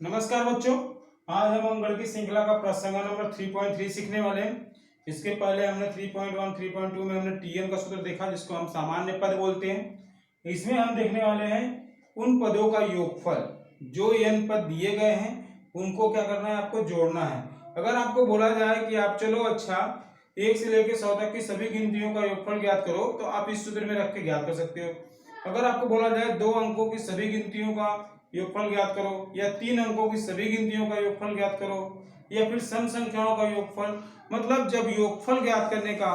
नमस्कार बच्चों, आज हम अंकगणित की श्रृंखला का प्रसंग नंबर 3.3 सीखने वाले हैं। इसके पहले हमने 3.1, 3.2 में हमने टीएन का सूत्र देखा, जिसको हम सामान्य पद बोलते हैं। इसमें हम देखने वाले हैं उन पदों का योगफल, जो एन पद दिए गए हैं उनको क्या करना है, आपको जोड़ना है। अगर आपको बोला जाए कि आप चलो अच्छा 1 से लेकर 100 तक की सभी गिनतियों का योगफल ज्ञात करो, तो आप इस सूत्र में रख के ज्ञात कर सकते हो। अगर आपको बोला जाए 2 अंकों की सभी गिनतियों का योगफल ज्ञात करो, या 3 अंकों की सभी गिनतियों का योगफल ज्ञात करो, या फिर सम संख्याओं का योगफल, मतलब जब योगफल ज्ञात करने का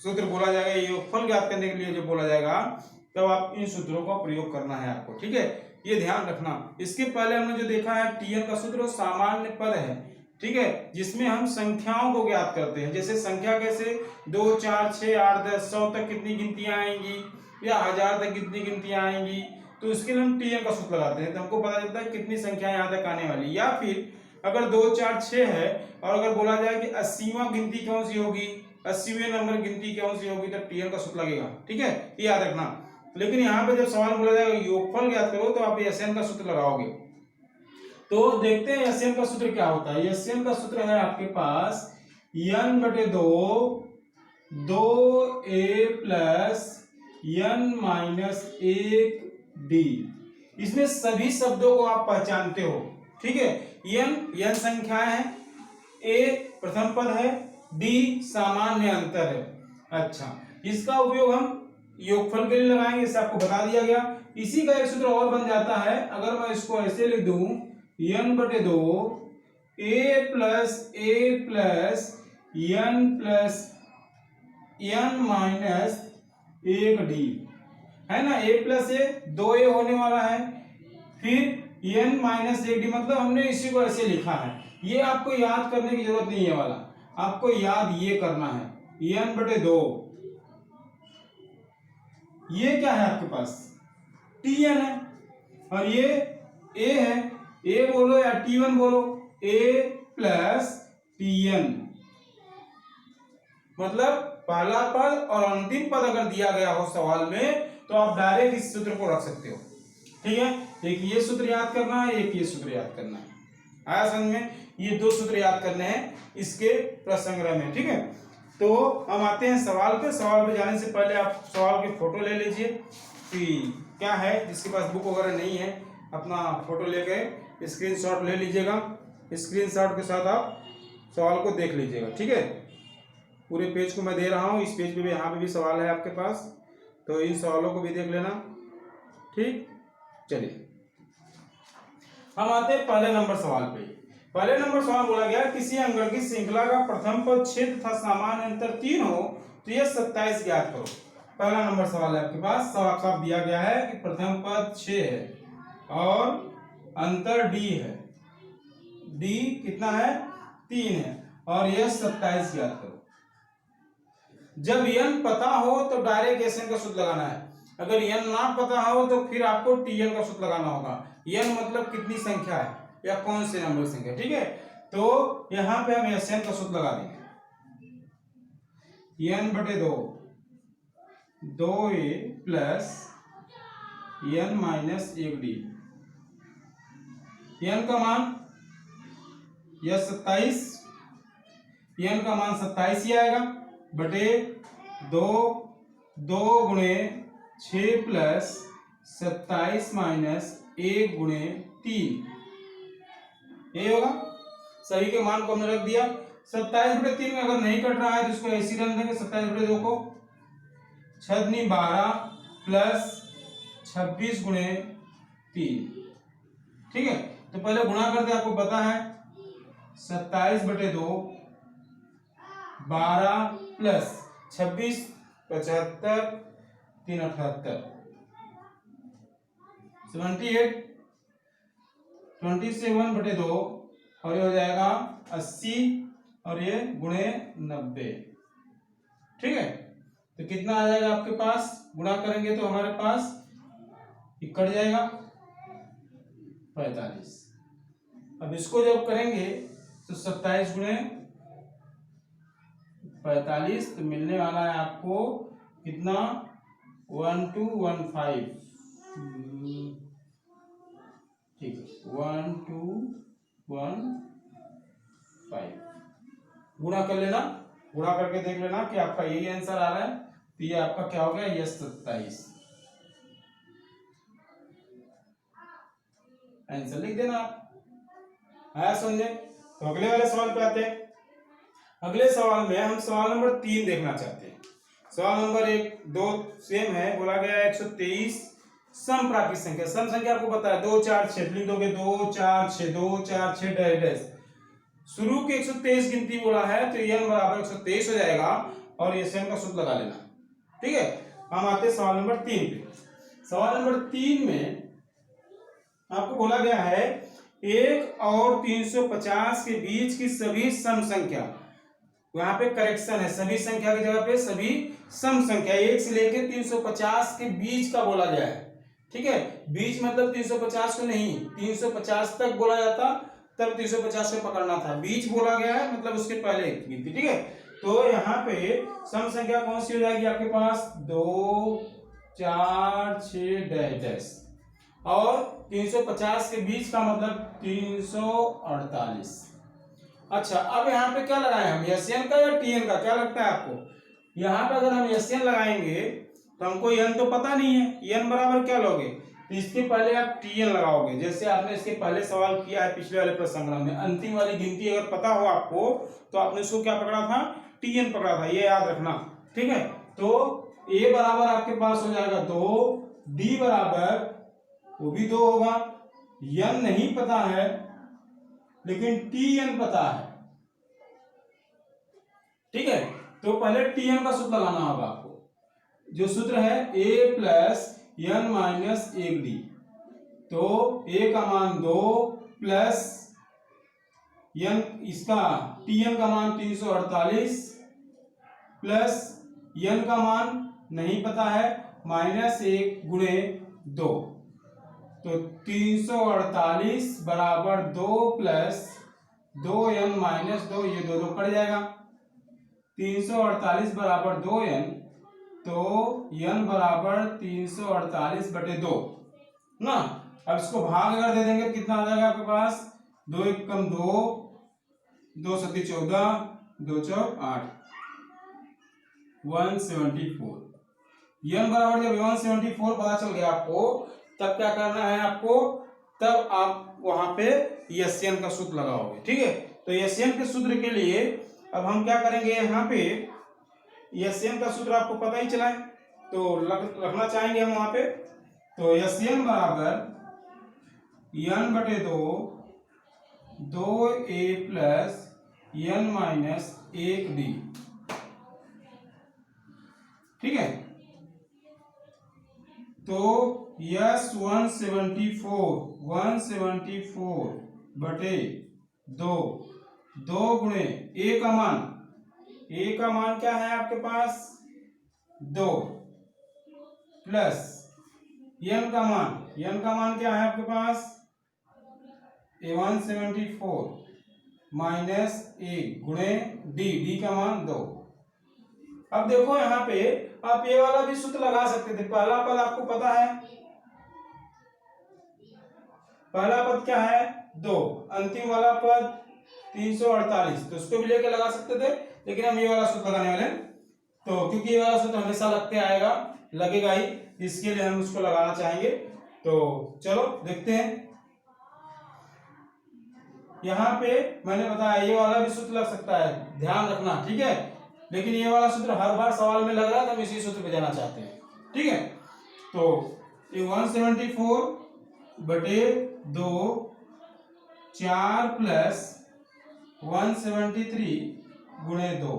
सूत्र बोला जाएगा, योगफल ज्ञात करने के लिए जो बोला जाएगा, तब आप इन सूत्रों का प्रयोग करना है आपको। ठीक है, ये ध्यान रखना। इसके पहले हमने जो देखा है टीएन का सूत्र सामान्य पद है, ठीक है, जिसमें हम संख्याओं को ज्ञात करते हैं। जैसे संख्या कैसे 2, 4, 6, 8, 10, 100 तक कितनी गिनतियां आएंगी, या 1000 तक कितनी गिनतियां आएंगी, तो इसके लिए हम टीएन का सूत्र लगाते हैं, तो हमको पता चलता है कितनी संख्या यहाँ तक आने वाली। या फिर अगर 2, 4, 6 है और अगर बोला जाए कि 80वां गिनती कौन सी होगी, 80वें नंबर गिनती कौन सी होगी, तो टीएन का सूत्र लगेगा। ठीक है, ये याद रखना। लेकिन यहाँ पे जब सवाल बोला जाएगा योगफल ज्ञात करो, तो आप एसएन का सूत्र लगाओगे। तो देखते हैं एसएन का सूत्र क्या होता है। एसएन का सूत्र है आपके पास n/2 2a प्लस n-1d। इसमें सभी शब्दों को आप पहचानते हो। ठीक है, n संख्याएं है, a प्रथम पद है, d सामान्य अंतर है। अच्छा, इसका उपयोग हम योगफल के लिए लगाएंगे, इसे आपको बता दिया गया। इसी का एक सूत्र और बन जाता है, अगर मैं इसको ऐसे लिख दूं n/2 a प्लस n-1d है ना। a प्लस ए 2a होने वाला है, फिर n-1d, मतलब हमने इसी को ऐसे लिखा है। ये आपको याद करने की जरूरत नहीं है वाला, आपको याद ये करना है n/2। ये क्या है आपके पास, tn है, और ये a है, a बोलो या t1 बोलो, a प्लस tn, मतलब पहला पद और अंतिम पद अगर दिया गया हो सवाल में, तो आप डायरेक्ट इस सूत्र को रख सकते हो। ठीक है, एक ये सूत्र याद करना है, एक ये सूत्र याद करना है। आया समझ में, ये 2 सूत्र याद करने हैं इसके प्रसंग्रह में। ठीक है, तो हम आते हैं सवाल पे। सवाल पे जाने से पहले आप सवाल की फोटो ले लीजिए कि क्या है। जिसके पास बुक वगैरह नहीं है, अपना फोटो लेके स्क्रीनशॉट ले लीजिएगा। स्क्रीनशॉट के साथ आप सवाल को देख लीजिएगा। ठीक है, पूरे पेज को मैं दे रहा हूँ, इस पेज पे भी, यहाँ पे भी सवाल है आपके पास, तो इन सवालों को भी देख लेना। ठीक, चलिए हम आते हैं पहले नंबर सवाल पे। पहले नंबर सवाल बोला गया, किसी अंकगणित की श्रृंखला का प्रथम पद 6 तथा सामान्य अंतर 3 हो तो यह 27 ज्ञात करो। पहला नंबर सवाल है आपके पास, साफ साफ दिया गया है कि प्रथम पद 6 है और अंतर d है, d कितना है, 3 है, और यह 27 ज्ञात करो। जब n पता हो तो डायरेक्ट एसएन का सूत्र लगाना है, अगर n ना पता हो तो फिर आपको टीएन का सूत्र लगाना होगा। n मतलब कितनी संख्या है या कौन से नंबर संख्या। ठीक है, तो यहां पे हम एसएन का सूत्र लगा देंगे, n/2 2a plus n-1d। n का मान यह 27, n का मान 27 ही आएगा, बटे 2 गुणे 6 प्लस 27 माइनस 1 गुणे 3, ये होगा। सभी के मान को हमने रख दिया। 27/3 में अगर नहीं कट रहा है तो इसको ऐसे ही रख देंगे, 27/2 को 6 12 प्लस 26 गुणे 3। ठीक है, तो पहले गुणा करते, आपको पता है 27/2 12 प्लस 26 75 3 78 78 27/2 और ये हो जाएगा 80 और ये गुणे 90। ठीक है, तो कितना आ जाएगा आपके पास, गुणा करेंगे तो हमारे पास ये कट जाएगा 45। अब इसको जब करेंगे तो 27 गुणे 45, तो मिलने वाला है आपको कितना, 1215 ठीक है, 1215 गुणा कर लेना, गुणा करके देख लेना कि आपका यही आंसर आ रहा है। तो ये आपका क्या हो गया, यस 27 आंसर लिख देना आप। आया समझे? तो अगले वाले सवाल पे आते हैं। अगले सवाल में हम सवाल नंबर 3 देखना चाहते हैं। सवाल नंबर 1 2 सेम है, बोला गया है 123 सम प्राकृत संख्या। सम संख्या आपको पता है 2 4 6, लिख दोगे 2 4 6 2 4 6 डैश डैश। शुरू के 123 गिनती बोला है तो n बराबर 123 हो जाएगा और एसएन का सूत्र लगा लेना। ठीक है, हम आते हैं सवाल नंबर 3 पे। सवाल नंबर 3 में आपको बोला गया है 1 और 350 के बीच की सभी सम संख्या, यहाँ पे करेक्शन है, सभी संख्या की जगह पे सभी सम संख्या 1 से लेकर 350 के बीच का बोला गया है। ठीक है, बीच मतलब 350 को नहीं, 350 तक बोला जाता तब 350 को पकड़ना था, बीच बोला गया है मतलब उसके पहले गिनती। ठीक है, तो यहाँ पे सम संख्या कौन सी हो जाएगी आपके पास, 2 4 6 डैश डैश, और 350 के बीच का मतलब 348। अच्छा, अब यहाँ पे क्या लगाए हम, एसएन का या टीएन का, क्या लगता है आपको? यहाँ पे अगर हम एसएन लगाएंगे तो हमको एन तो पता नहीं है, एन बराबर क्या लोगे, तो इसके पहले आप टीएन लगाओगे। जैसे आपने इसके पहले सवाल किया है पिछले वाले प्रश्न संग्रह में, अंतिम वाली गिनती अगर पता हो आपको तो आपने इसको क्या पकड़ा था, टीएन पकड़ा था, ये याद रखना। ठीक है, तो ए बराबर आपके पास हो जाएगा 2, डी बराबर वो भी 2 होगा, एन नहीं पता है लेकिन टीएन पता है। ठीक है, तो पहले टीएन का सूत्र लगाना होगा आपको, जो सूत्र है a plus N minus 1d। तो a का मान 2 प्लस एन, इसका टीएन का मान 348 प्लस एन का मान नहीं पता है माइनस 1 गुणे 2, तो 348 बराबर 2 प्लस 2n माइनस 2, ये 2 कट जाएगा, 348 बराबर 2n, तो n बराबर 348 बटे 2 ना। अब इसको भाग अगर दे देंगे कितना आ जाएगा आपके पास, 2 एकम 2, 2 सत्ती 14, 2 चौक 8, 174। n बराबर जब 174 पता चल गया आपको, तब क्या करना है आपको, तब आप वहां पे एसएन का सूत्र लगाओगे। ठीक है, तो एसएन के सूत्र के लिए अब हम क्या करेंगे, यहाँ पे एसएन का सूत्र आपको पता ही चला है तो रखना चाहेंगे हम वहां पे। तो एसएन बराबर n बटे 2, 2a plus n minus 1d। ठीक है, तो यस 174 बटे 2, 2 गुणे ए का मान, ए का मान क्या है आपके पास 2, प्लस एन का मान क्या है आपके पास 174 माइनस 1 गुणे डी का मान 2। अब देखो यहाँ पे आप ये वाला भी सूत्र लगा सकते थे, पहला पद आपको पता है, पहला पद क्या है 2, अंतिम वाला पद 348, तो उसको भी लेके लगा सकते थे, लेकिन हम ये वाला सूत्र लगाने वाले हैं। तो क्योंकि ये वाला सूत्र हमेशा लगते आएगा, लगेगा ही, इसके लिए हम उसको लगाना चाहेंगे। तो चलो देखते हैं, यहाँ पे मैंने बताया ये वाला भी सूत्र लग सकता है, ध्यान रखना। ठीक है, लेकिन ये वाला सूत्र हर बार सवाल में लग रहा है तो हम इसी सूत्र पे जाना चाहते हैं। ठीक है, तो ये 174 बटे 2, 4 प्लस 173 गुणे 2।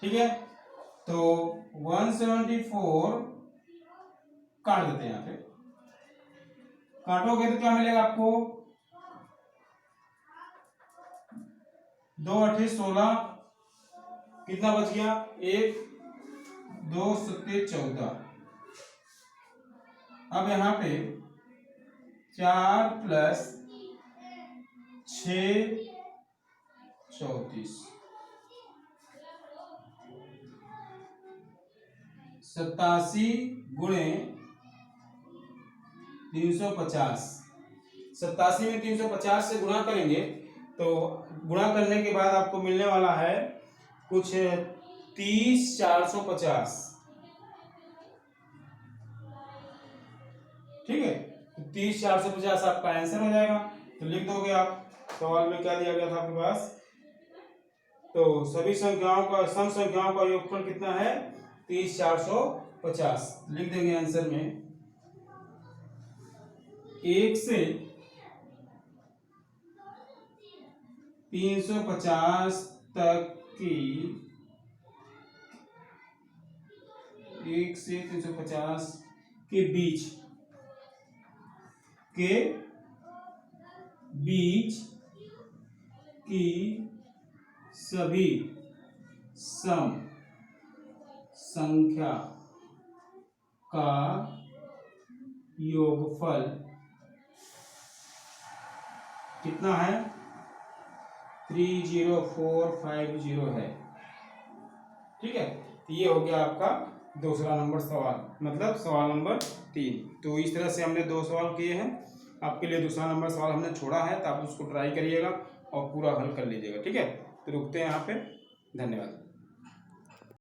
ठीक है, तो 174 काट देते हैं, यहाँ पे काटोगे तो क्या मिलेगा आपको, 2 8 16, कितना बच गया 1, 2 7 14। अब यहाँ पे 4 प्लस 6 34, 87 गुणे 350। 87 में 350 से गुणा करेंगे तो गुणा करने के बाद आपको मिलने वाला है कुछ 30,450। ठीक है, तो 30,450 आपका आंसर हो जाएगा। तो लिख दोगे आप। सवाल में क्या दिया गया था आपके पास? तो सभी संख्याओं का सम संख्याओं का योगफल कितना है? 30,450। लिख देंगे आंसर में 1 से 350 तक की 1 से 350 के बीच की सभी सम संख्या का योगफल कितना है? 30450 है। ठीक है, तो ये हो गया आपका दूसरा नंबर सवाल, मतलब सवाल नंबर 3। तो इस तरह से हमने 2 सवाल किए हैं। आपके लिए दूसरा नंबर सवाल हमने छोड़ा है, तो आप उसको ट्राई करिएगा और पूरा हल कर लीजिएगा। ठीक है, तो रुकते हैं यहाँ पे। धन्यवाद।